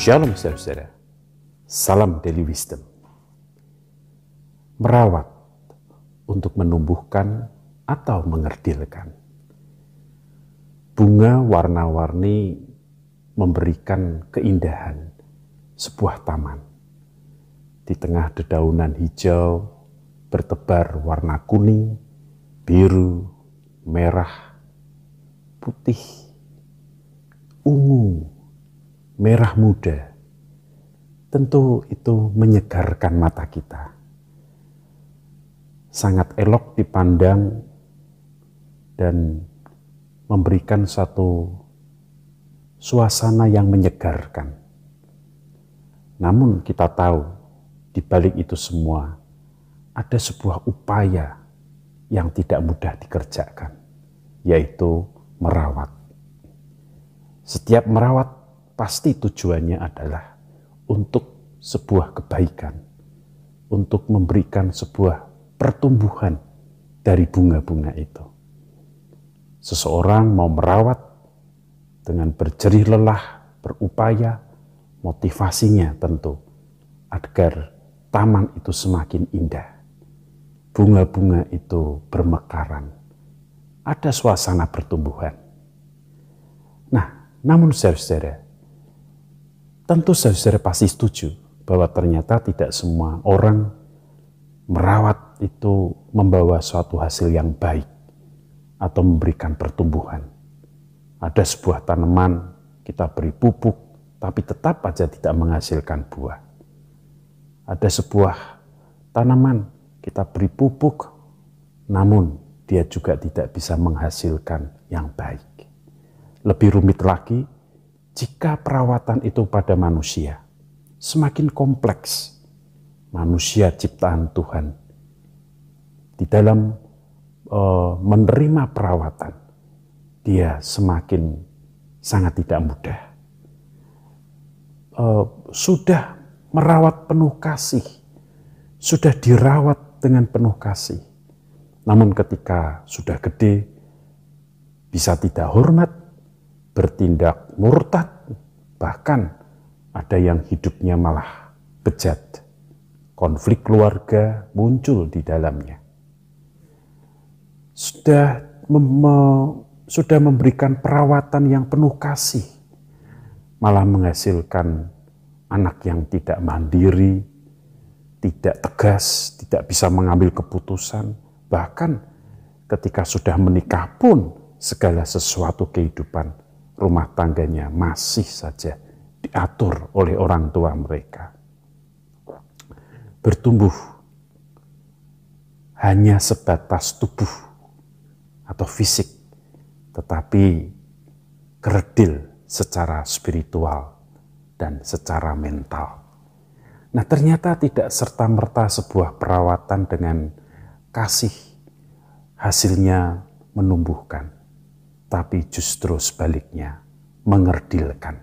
Shalom saudara, salam Daily Wisdom. Merawat untuk menumbuhkan atau mengerdilkan. Bunga warna-warni memberikan keindahan sebuah taman. Di tengah dedaunan hijau bertebar warna kuning, biru, merah, putih, ungu, merah muda. Tentu itu menyegarkan mata kita. Sangat elok dipandang dan memberikan satu suasana yang menyegarkan. Namun kita tahu di balik itu semua ada sebuah upaya yang tidak mudah dikerjakan, yaitu merawat. Setiap merawat pasti tujuannya adalah untuk sebuah kebaikan, untuk memberikan sebuah pertumbuhan dari bunga-bunga itu. Seseorang mau merawat dengan berjerih lelah, berupaya, motivasinya tentu agar taman itu semakin indah. Bunga-bunga itu bermekaran, ada suasana pertumbuhan. Nah, namun saudara, tentu saudara pasti setuju bahwa ternyata tidak semua orang merawat itu membawa suatu hasil yang baik atau memberikan pertumbuhan. Ada sebuah tanaman kita beri pupuk tapi tetap aja tidak menghasilkan buah. Ada sebuah tanaman kita beri pupuk namun dia juga tidak bisa menghasilkan yang baik. Lebih rumit lagi jika perawatan itu pada manusia, semakin kompleks manusia ciptaan Tuhan. Di dalam menerima perawatan, dia semakin sangat tidak mudah. Sudah merawat penuh kasih, sudah dirawat dengan penuh kasih. Namun ketika sudah gede, bisa tidak hormat, bertindak murtad, bahkan ada yang hidupnya malah bejat. Konflik keluarga muncul di dalamnya. Sudah memberikan perawatan yang penuh kasih, malah menghasilkan anak yang tidak mandiri, tidak tegas, tidak bisa mengambil keputusan. Bahkan ketika sudah menikah pun segala sesuatu kehidupan rumah tangganya masih saja diatur oleh orang tua mereka. Bertumbuh hanya sebatas tubuh atau fisik, tetapi kerdil secara spiritual dan secara mental. Nah, ternyata tidak serta-merta sebuah perawatan dengan kasih hasilnya menumbuhkan, tapi justru sebaliknya mengerdilkan.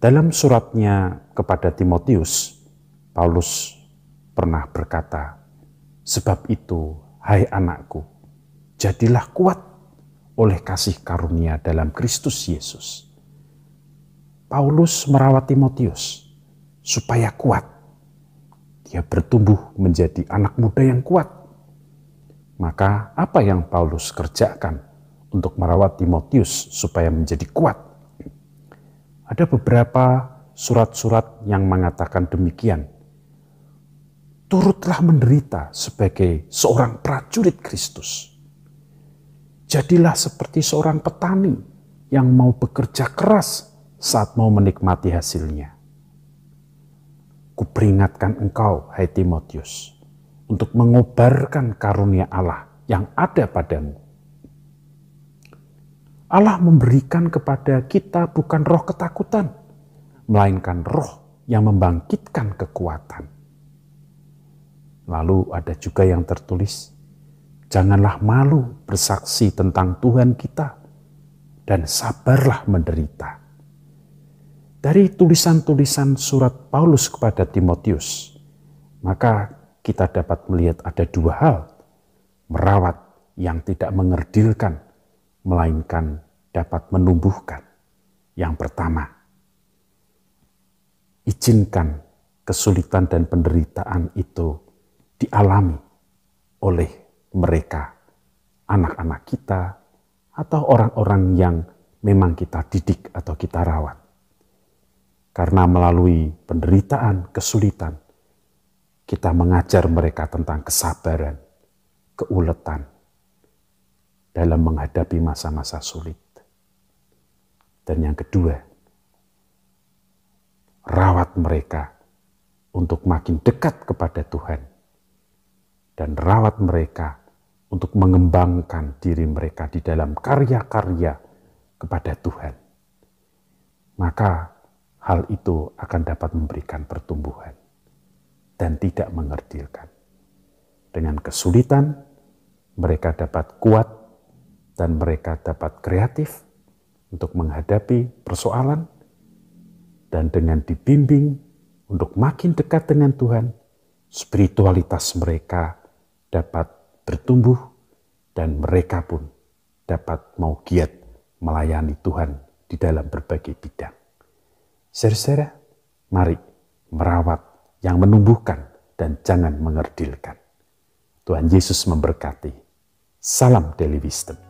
Dalam suratnya kepada Timotius, Paulus pernah berkata, "Sebab itu, hai anakku, jadilah kuat oleh kasih karunia dalam Kristus Yesus." Paulus merawat Timotius supaya kuat. Dia bertumbuh menjadi anak muda yang kuat. Maka apa yang Paulus kerjakan untuk merawat Timotius supaya menjadi kuat? Ada beberapa surat-surat yang mengatakan demikian. Turutlah menderita sebagai seorang prajurit Kristus. Jadilah seperti seorang petani yang mau bekerja keras saat mau menikmati hasilnya. Kuperingatkan engkau, hai Timotius, untuk mengobarkan karunia Allah yang ada padamu. Allah memberikan kepada kita bukan roh ketakutan, melainkan roh yang membangkitkan kekuatan. Lalu ada juga yang tertulis, janganlah malu bersaksi tentang Tuhan kita, dan sabarlah menderita. Dari tulisan-tulisan surat Paulus kepada Timotius, maka kita dapat melihat ada dua hal. Merawat yang tidak mengerdilkan, melainkan dapat menumbuhkan. Yang pertama, izinkan kesulitan dan penderitaan itu dialami oleh mereka, anak-anak kita, atau orang-orang yang memang kita didik atau kita rawat. Karena melalui penderitaan, kesulitan, kita mengajar mereka tentang kesabaran, keuletan dalam menghadapi masa-masa sulit. Dan yang kedua, rawat mereka untuk makin dekat kepada Tuhan. Dan rawat mereka untuk mengembangkan diri mereka di dalam karya-karya kepada Tuhan. Maka hal itu akan dapat memberikan pertumbuhan dan tidak mengerdilkan. Dengan kesulitan, mereka dapat kuat dan mereka dapat kreatif untuk menghadapi persoalan, dan dengan dibimbing untuk makin dekat dengan Tuhan, spiritualitas mereka dapat bertumbuh dan mereka pun dapat mau giat melayani Tuhan di dalam berbagai bidang. Saudara, mari merawat yang menumbuhkan dan jangan mengerdilkan. Tuhan Yesus memberkati. Salam Daily Wisdom.